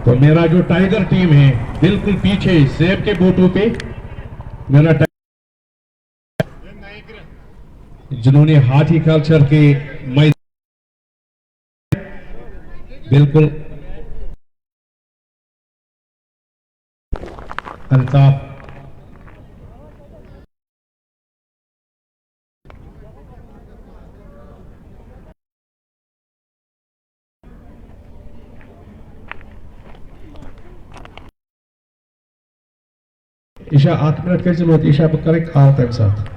तो मेरा जो टाइगर टीम है बिल्कुल पीछे सेब के बूटों पे मेरा जिन्होंने हार्टिकल्चर के बिल्कुल अल्ताफ ईशा 8 मिनट के जरूरत ईशा करेक्ट आल टाइम साथ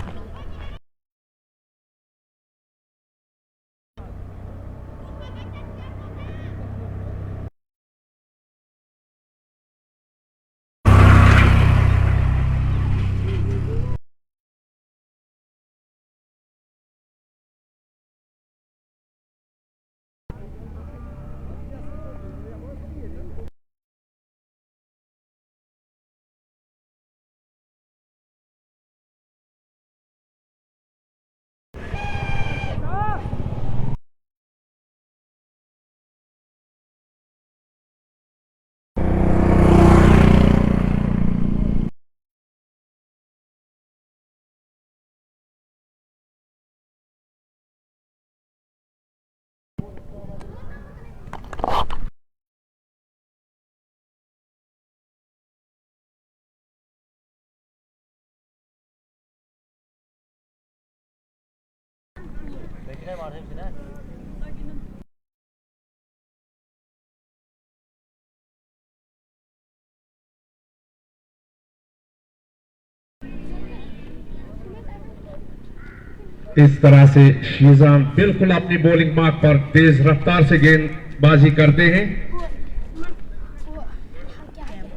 इस तरह से शीजान बिल्कुल अपनी बॉलिंग मार्क पर तेज रफ्तार से गेंदबाजी करते हैं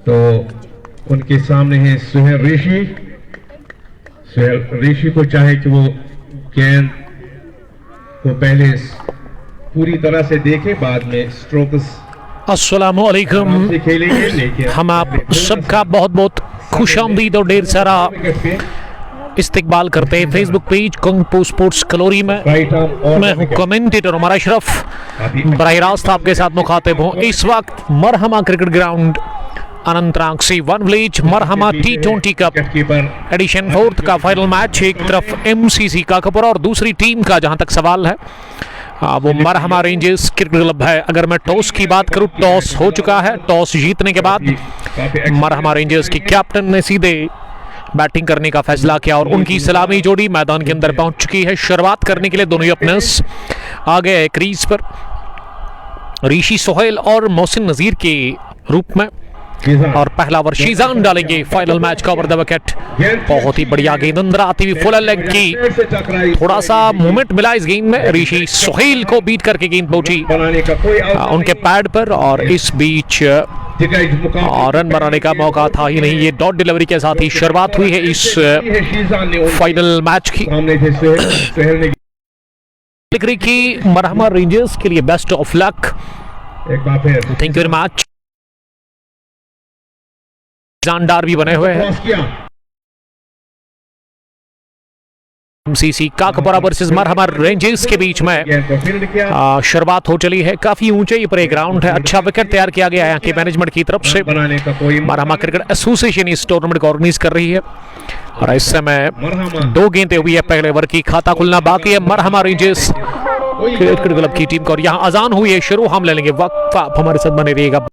तो उनके सामने है सुहेल ऋषि। सुहेल ऋषि को चाहे कि वो गेंद को पहले पूरी तरह से देखे बाद में स्ट्रोक्स। अस्सलाम वालेकुम, हम आप सबका बहुत बहुत खुशामदीद और ढेर सारा इस्तिकबाल करते हैं फेसबुक पेज कुंग स्पोर्ट्स कलोरी में। मैं हूं कमेंटेटर उमर अशरफ, बराह रास्त आपके साथ मुखातिब हूं। इस वक्त मरहमा क्रिकेट ग्राउंड अनंतनाग से one village Marhama T20 cup edition 4 का फाइनल मैच। एक तरफ MCC काकपुरा और दूसरी टीम का जहां तक सवाल है वो मरहमा रेंजर्स क्रिकेट क्लब है। अगर मैं टॉस की बात करूं, टॉस हो चुका है। टॉस जीतने के बाद मरहमा रेंजर्स की कैप्टन ने सीधे बैटिंग करने का फैसला किया और उनकी सलामी जोड़ी मैदान के अंदर पहुंच चुकी है। शुरुआत करने के लिए दोनों ही ओपनर्स आ गए क्रीज पर, ऋषि सोहेल और मोहसिन नजीर के रूप में। और पहला ओवर शीजान डालेंगे फाइनल मैच का ओवर द विकेट। बहुत ही बढ़िया गेंद अंदर आती हुई फुल लेग की, थोड़ा सा मूवमेंट मिला इस गेंद में। ऋषि सोहेल को बीट करके गेंद पहुंची उनके पैड पर और इस बीच रन बनाने का मौका था ही नहीं। ये डॉट डिलीवरी के साथ ही शुरुआत हुई है इस फाइनल मैच की। लिख रही कि मरहमा रेंजर्स के लिए best of luck, thank you very much. जानदार भी बने हुए हैं। MCC काकपुरा वर्सेस मरहमा रेंजर्स के बीच में शुरुआत हो चली है। काफी ऊंचाई पर एक ग्राउंड है। अच्छा विकेट तैयार किया गया है यहाँ की मैनेजमेंट की तरफ से। मरहमा क्रिकेट एसोसिएशन इस टूर्नामेंट को ऑर्गेनाइज कर रही है और इस समय 2 गेंदें हुई है पहले ओवर की। खाता खुलना बाकी है मरहमा रेंजर्स क्रिकेट क्लब की टीम को। और यहाँ अजान हुई है शुरू, हम ले लेंगे वक्त। आप हमारे साथ बने रहिएगा।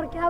क्या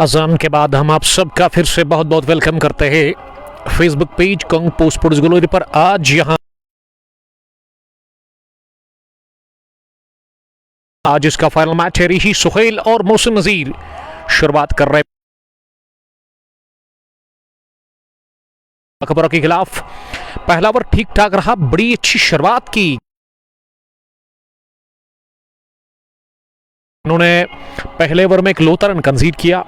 अजान के बाद हम आप सबका फिर से बहुत बहुत वेलकम करते हैं फेसबुक पेज कंगपो स्पोर्ट्स ग्लोरी पर। आज इसका फाइनल मैच है। ऋषि सुहेल और मोहसिन नजीर शुरुआत कर रहे अकबर के खिलाफ। पहला ओवर ठीक ठाक रहा, बड़ी अच्छी शुरुआत की उन्होंने। पहले ओवर में एक लोता रन कंसीड किया।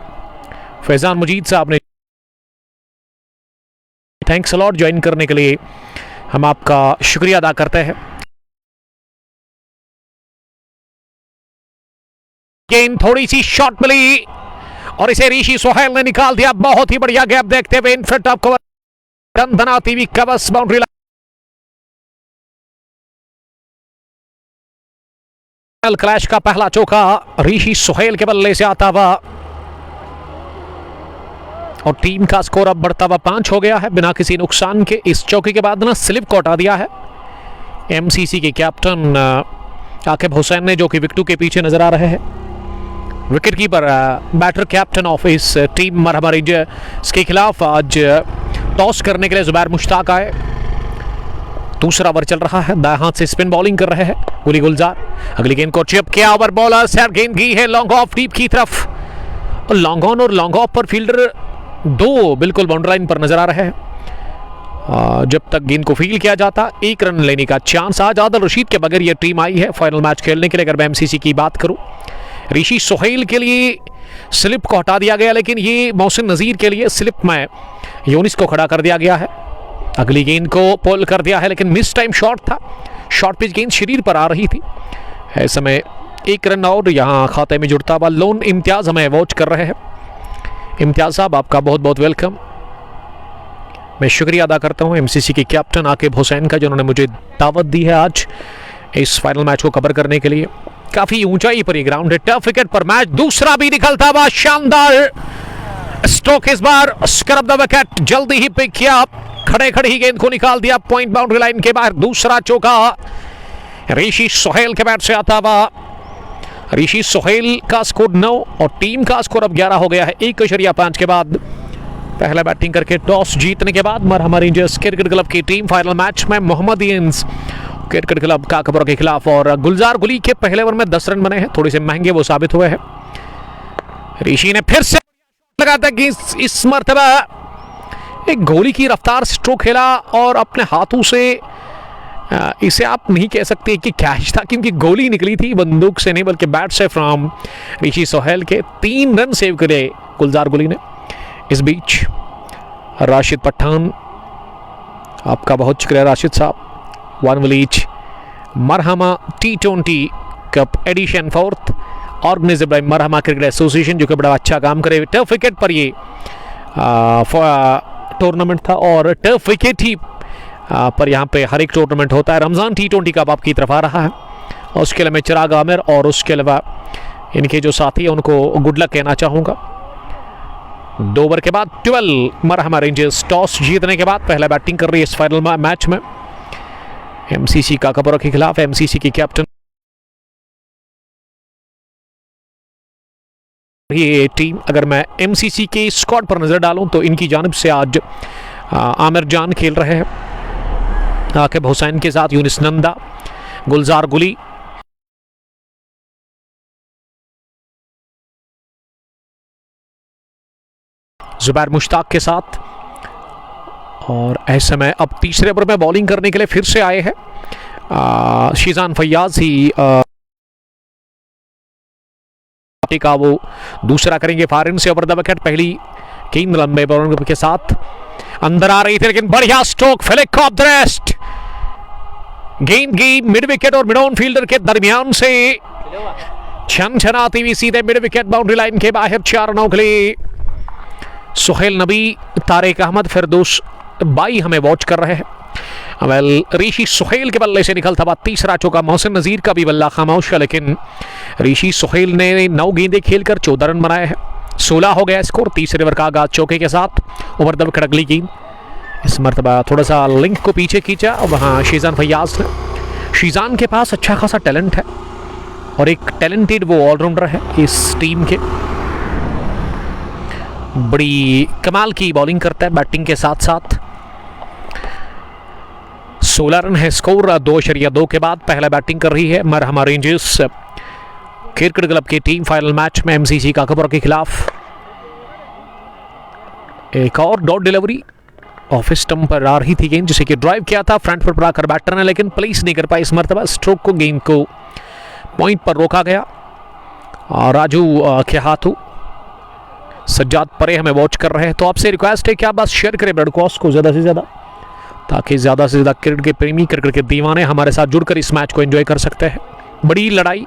फैजान मजीद साहब ने थैंक्स अलॉट ज्वाइन करने के लिए, हम आपका शुक्रिया अदा करते हैं। गेंद थोड़ी सी शॉट मिली और इसे ऋषि सुहेल ने निकाल दिया। बहुत ही बढ़िया गैप देखते हुए in front of cover run बनाती हुई कवच बाउंड्री लाइन। क्लैश का पहला चौका ऋषि सुहेल के बल्ले से आता हुआ और टीम का स्कोर अब बढ़ता हुआ 5 हो गया है बिना किसी नुकसान के। इस चौके के बाद ना स्लिप को हटा दिया है एमसीसी के कैप्टन आकिब हुसैन ने, जो कि विकेटों के पीछे नजर आ रहे हैं। Wicket keeper batter captain of इस टीम मरहमा रेंजर्स के खिलाफ आज टॉस करने के लिए जुबैर मुश्ताक आए। दूसरा ओवर चल रहा है, दाएं हाथ से स्पिन बॉलिंग कर रहे हैं गुली गुलजार। अगली गेंद को चिप किया, ओवर बॉलर सैर गेंद की है लॉन्ग ऑफ डीप की तरफ। लॉन्ग ऑन और लॉन्ग ऑफ पर फील्डर दो बिल्कुल बाउंड्री लाइन पर नजर आ रहे हैं। जब तक गेंद को फील किया जाता 1 रन लेने का चांस। आज आदिल रशीद के बगैर यह टीम आई है फाइनल मैच खेलने के लिए। अगर मैं एमसीसी की बात करूं, ऋषि सुहेल के लिए स्लिप को हटा दिया गया, लेकिन ये मोहसिन नजीर के लिए स्लिप में यूनिस को खड़ा कर दिया गया है। अगली गेंद को पोल कर दिया है, लेकिन मिस टाइम शॉट था। शॉर्ट पिच गेंद शरीर पर आ रही थी। ऐसे समय 1 रन और यहां खाते में जुड़ता हुआ लोन इम्तियाज हमें वॉच कर रहे हैं। इम्तियाज साहब आपका बहुत बहुत वेलकम। मैं शुक्रिया अदा करता हूं एमसीसी के कैप्टन आकिब हुसैन का, जिन्होंने मुझे दावत दी है आज इस फाइनल मैच को कवर करने के लिए। काफी ऊंचाई पर ये ग्राउंड है, टफ विकेट पर मैच। दूसरा भी निकलता हुआ शानदार स्ट्रोक, इस बार स्क्रब द विकेट जल्दी ही पिक किया, खड़े खड़े ही गेंद को निकाल दिया पॉइंट बाउंड्री लाइन के बाहर। दूसरा चौका ऋषि सुहेल के बैट से आता हुआ। ऋषि सुहेल का स्कोर 9 और टीम का स्कोर अब 11 हो गया है 1.5 के बाद। पहला बैटिंग करके टॉस जीतने के बाद मरहमा रेंजर्स क्रिकेट क्लब की टीम फाइनल मैच में मोहम्मदियंस क्रिकेट क्लब काकपुर के खिलाफ। और गुलजार गुली के पहले ओवर में 10 रन बने हैं, थोड़े से महंगे वो साबित हुए हैं। ऋषि ने फिर से लगाता कि इस मर्तबा एक गोली की रफ्तार स्ट्रोक खेला और अपने हाथों से इसे आप नहीं कह सकते कि कैच था, क्योंकि गोली निकली थी बंदूक से नहीं बल्कि बैट से फ्रॉम ऋषि सोहेल के। 3 रन सेव करे गुलजार गुली ने। इस बीच राशिद पठान, आपका बहुत शुक्रिया राशिद साहब। 1 village Marhama T20 cup edition 4th organised by Marhama cricket association, जो कि बड़ा अच्छा काम करे। टफ विकेट पर ये टूर्नामेंट था और टफ विकेट ही पर यहाँ पे हर एक टूर्नामेंट होता है। रमज़ान T20 कप आपकी तरफ आ रहा है और उसके अलावा चिराग आमिर और उसके अलावा इनके जो साथी हैं उनको गुड लक कहना चाहूँगा। 2 ओवर के बाद 12 मरहमा रेंजर्स टॉस जीतने के बाद पहला बैटिंग कर रही है इस फाइनल मैच में MCC काकापुरा के खिलाफ। MCC की कैप्टन ये टीम, अगर मैं MCC के स्क्वाड पर नजर डालूं तो इनकी जानिब से आज आमिर जान खेल रहे हैं, आकिब हुसैन के साथ यूनिस नंदा, गुलजार गुली, जुबैर मुश्ताक के साथ। और ऐसे में अब तीसरे ओवर में बॉलिंग करने के लिए फिर से आए हैं शीजान फैयाज ही का वो दूसरा करेंगे। फारिन से ओवर द विकेट, पहली गेंद लंबे बॉलर के साथ अंदर आ रही थी, लेकिन बढ़िया stroke flick of the rest. गेंद की मिड विकेट और मिड ऑन फील्डर के दरमियान से छनछनाती हुई सीधे मिड विकेट बाउंड्री लाइन के बाहर 4 रनों के लिए सुहेल नबी, तारिक अहमद, फिरदौस बाई हमें वॉच कर रहे हैं। वेल, ऋषि सोहेल के बल्ले से निकलता बाद तीसरा चौका। मोहसिन नज़ीर का भी बल्ला खामोश है, लेकिन ऋषि सोहेल ने 9 गेंदें खेलकर 14 रन बनाए हैं। 16 हो गया स्कोर। तीसरे ओवर का आगाज चौके के साथ। ओवर द विकेट अगली गेंद। इस मरतबा थोड़ा सा लिंक को पीछे खींचा वहाँ शीजान फैयाज ने। शीजान के पास अच्छा खासा टैलेंट है और एक टैलेंटेड वो ऑलराउंडर है इस टीम के। बड़ी कमाल की बॉलिंग करता है बैटिंग के साथ साथ। 16 रन है स्कोर 2.2 के बाद। पहला बैटिंग कर रही है मरहमा रेंजर्स क्रिकेट क्लब की टीम फाइनल मैच में MCC काकापुरा के खिलाफ। एक और डॉट डिलीवरी ऑफ स्टंप पर आ रही थी गेंद, जिसे कि ड्राइव किया था फ्रंट पर आकर बैटर ने, लेकिन प्लेस नहीं कर पाई इस मरतबा। स्ट्रोक को गेंद को पॉइंट पर रोका गया। और राजू के हाथों सज्जाद परे हमें वॉच कर रहे हैं। तो आपसे रिक्वेस्ट है कि आप बस शेयर करें ब्रॉडकास्ट को ज़्यादा से ज़्यादा, ताकि ज़्यादा से ज़्यादा क्रिकेट के प्रेमी, क्रिकेट के दीवाने हमारे साथ जुड़कर इस मैच को एंजॉय कर सकते हैं। बड़ी लड़ाई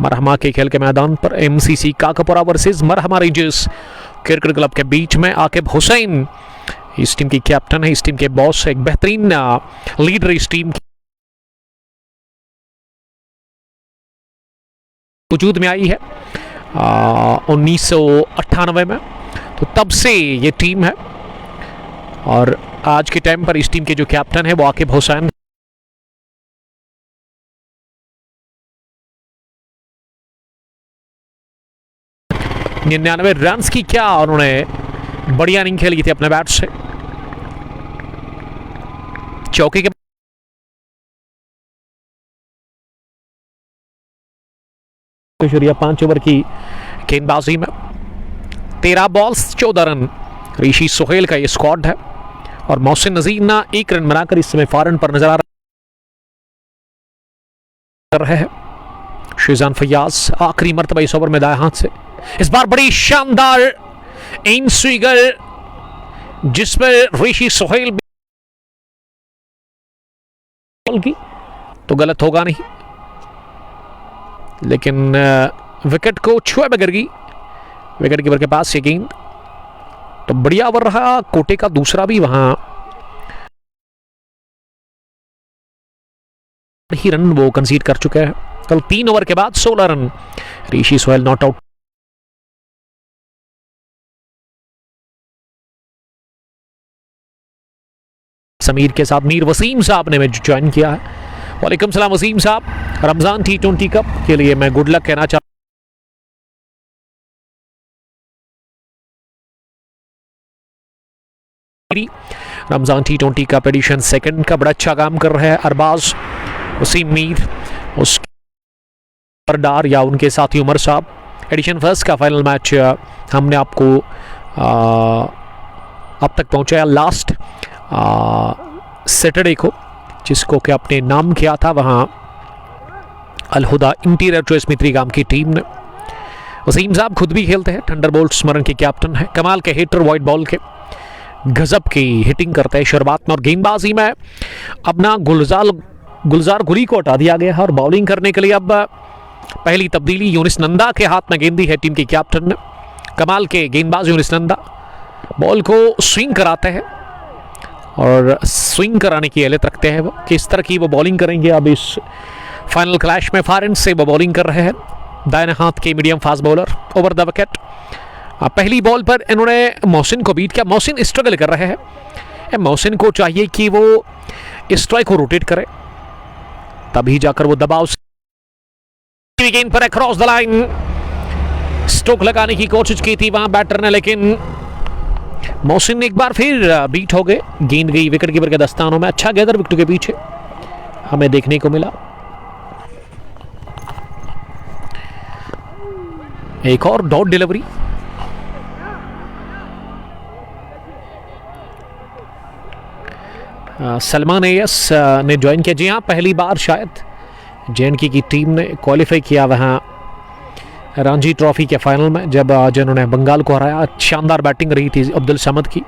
मरहमा के खेल के मैदान पर MCC Kakapura versus Marhama Rangers cricket club के बीच में। आकिब हुसैन इस टीम की कैप्टन है, इस टीम के बॉस, एक बेहतरीन लीडर इस टीम की वजूद में आई है 1998 में। तो तब से ये टीम है और आज के टाइम पर इस टीम के जो कैप्टन है वो आकिब हुसैन। निन्यानवे रन की क्या उन्होंने बढ़िया इनिंग खेली थी अपने बैट से। चौके के 5 ओवर की गेंदबाजी में 13 बॉल्स 14 रन ऋषि सोहेल का ये स्क्वाड है। और मोहसिन नज़ीर ना 1 रन बनाकर इस समय फॉरन पर नजर आ रहे हैं। शीजान फैयाज आखिरी मरतबा इस ओवर में दाएं हाथ से, इस बार बड़ी शानदार इन स्विंगर जिसमें ऋषि सोहेल की तो गलत होगा नहीं, लेकिन विकेट को छुए बगैर गई विकेट कीपर के पास ये गेंद। तो बढ़िया ओवर रहा। कोटे का दूसरा भी वहां ही रन वो कंसीड कर चुके हैं। कल 3 ओवर के बाद 16 run Rishi Sohail not out. Sameer के साथ मीर वसीम साहब ने ज्वाइन किया है। वालेकुम सलाम वसीम साहब। रमजान T20 कप के लिए मैं गुड लक कहना चाहता हूं। रमजान T20 कप एडिशन 2 का बड़ा अच्छा काम कर रहे हैं अरबाज, वसीम मीर, उसके डार या उनके साथी उमर साहब। एडिशन 1 का फाइनल मैच हमने आपको अब तक पहुंचाया लास्ट सैटरडे को जिसको कि अपने नाम किया था वहाँ अलहुदा इंटीरियर चॉइस मित्री गांव की टीम ने। वसीम साहब खुद भी खेलते हैं, थंडरबोल्ट स्मरण के कैप्टन है, कमाल के हिटर, वाइट बॉल के गजब की हिटिंग करते हैं शुरुआत में। और गेंदबाजी में अपना गुलजार गुली को हटा दिया गया है और बॉलिंग करने के लिए अब पहली तब्दीली यूनिस नंदा के हाथ में गेंद दी है टीम के कैप्टन ने। कमाल के गेंदबाज यूनिस नंदा बॉल को स्विंग कराते हैं और स्विंग कराने की एहलियत रखते हैं वो, किस तरह की वो बॉलिंग करेंगे। अब इस फाइनल क्लैश में फार एंड से वो बॉलिंग कर रहे हैं, दाहिने हाथ के medium fast bowler over the wicket. पहली बॉल पर इन्होंने मोहसिन को बीट किया। मोहसिन स्ट्रगल कर रहे हैं, मोहसिन को चाहिए कि वो स्ट्राइक को रोटेट करे, तभी जाकर वो दबाव गेंद पर क्रॉस द लाइन स्ट्रोक लगाने की कोशिश की थी वहां बैटर ने, लेकिन मोहसिन एक बार फिर बीट हो गए। गेंद गई विकेट कीपर के दस्तानों में। अच्छा गैदर विकेट के पीछे हमें देखने को मिला। एक और डॉट डिलीवरी, सलमान एयस ने ज्वाइन किया। जी हाँ, पहली बार शायद जेएनके की टीम ने क्वालिफाई किया वहाँ रणजी ट्रॉफी के फाइनल में, जब जिन्होंने बंगाल को हराया। शानदार बैटिंग रही थी अब्दुल समद की।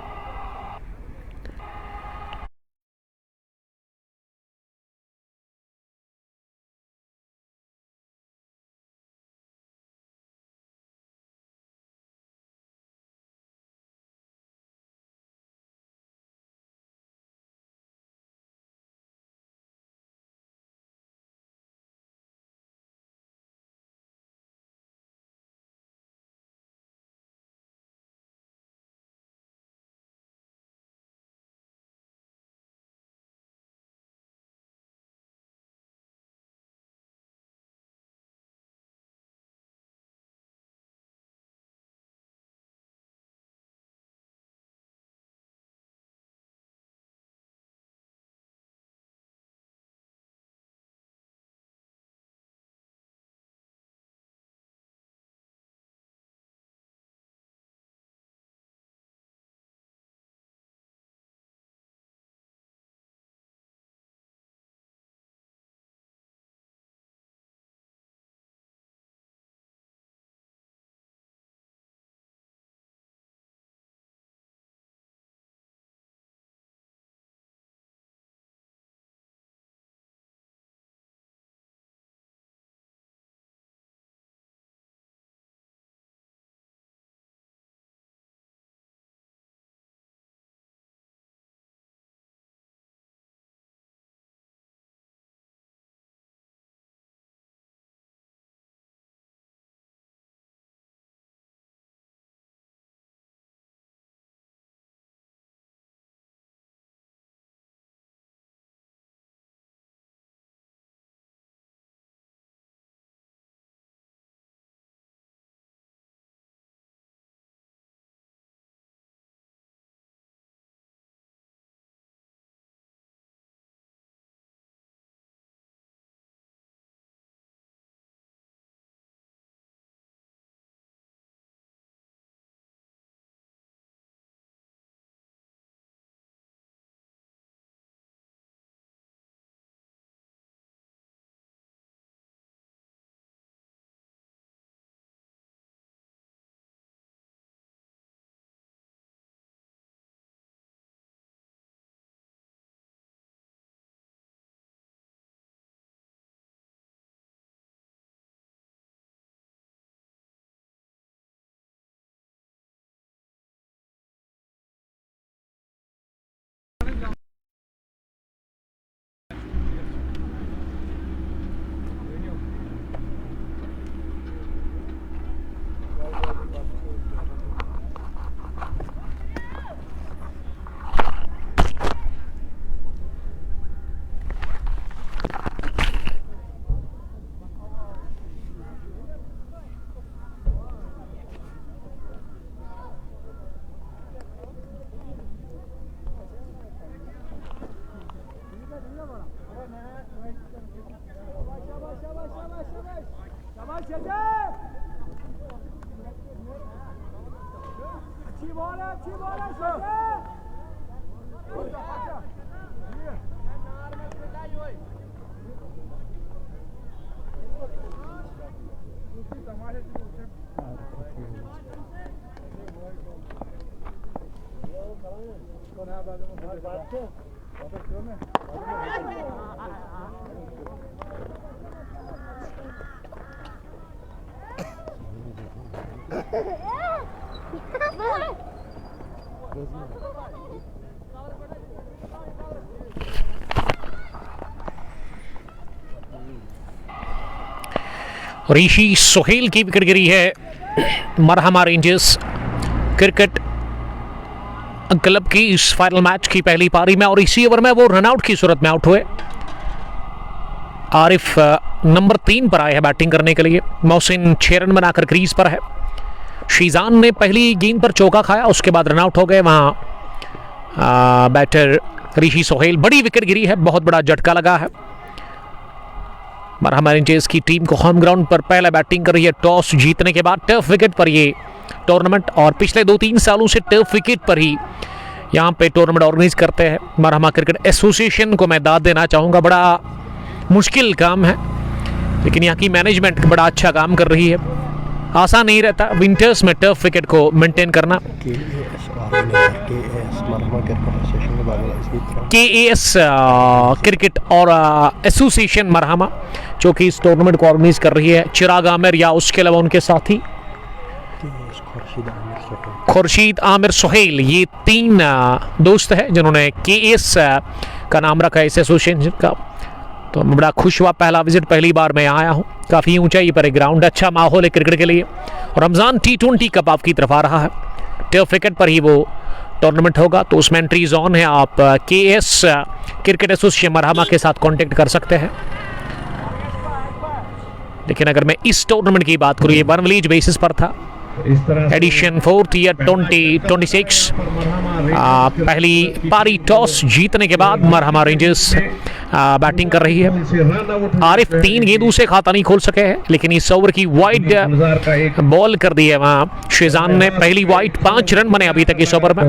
ऋषि सोहेल की विकेट गिरी है मरहमा रेंजर्स क्रिकेट क्लब की इस फाइनल मैच की पहली पारी में, और इसी ओवर में वो रनआउट की सूरत में आउट हुए। आरिफ नंबर 3 पर आए हैं बैटिंग करने के लिए। मोहसिन 6 रन बनाकर क्रीज पर है। शीजान ने पहली गेंद पर चौका खाया, उसके बाद रनआउट हो गए। वहां बैटर ऋषि सोहेल, बड़ी विकेट गिरी है, बहुत बड़ा झटका लगा है। मरहमा रेंजर्स की टीम को होम ग्राउंड पर पहले बैटिंग कर रही है। टॉस जीतने के बाद टफ विकेट पर ये टूर्नामेंट, और पिछले 2-3 सालों से टफ विकेट पर ही यहाँ पे टूर्नामेंट ऑर्गेनाइज करते हैं। मरहमा क्रिकेट एसोसिएशन को मैं दाद देना चाहूँगा, बड़ा मुश्किल काम है, लेकिन यहाँ की मैनेजमेंट बड़ा अच्छा काम कर रही है। आसान नहीं रहता विंटर्स में टफ विकेट को मेंटेन करना। KAS क्रिकेट और एसोसिएशन मरहमा जो कि इस टूर्नामेंट को ऑर्गेनाइज कर रही है। चिराग आमिर या उसके अलावा उनके साथी खुर्शीद आमिर सोहेल, ये 3 दोस्त हैं जिन्होंने KAS का नाम रखा है इस एसोसिएशन का। तो मैं बड़ा खुश हुआ, पहला विजिट, पहली बार मैं आया हूँ। काफ़ी ऊंचाई पर एक ग्राउंड, अच्छा माहौल है क्रिकेट के लिए। और रमज़ान T20 कप आपकी तरफ आ रहा है। टफ विकेट पर ही वो टूर्नामेंट होगा, तो उसमें एंट्रीज ऑन है। आप KAS क्रिकेट एसोसिएशन मरहमा के साथ कांटेक्ट कर सकते हैं। लेकिन अगर मैं इस टूर्नामेंट की बात करूँ, ये वन विलेज बेसिस पर था। Edition 4th year 2026। पहली पारी टॉस जीतने के बाद मरहमा रेंजर्स बैटिंग कर रही है। आरिफ 3 गेंदों से खाता नहीं खोल सके हैं, लेकिन इस ओवर की वाइड बॉल कर दी है। वहां शीजान ने पहली वाइड, 5 रन बने अभी तक इस ओवर में।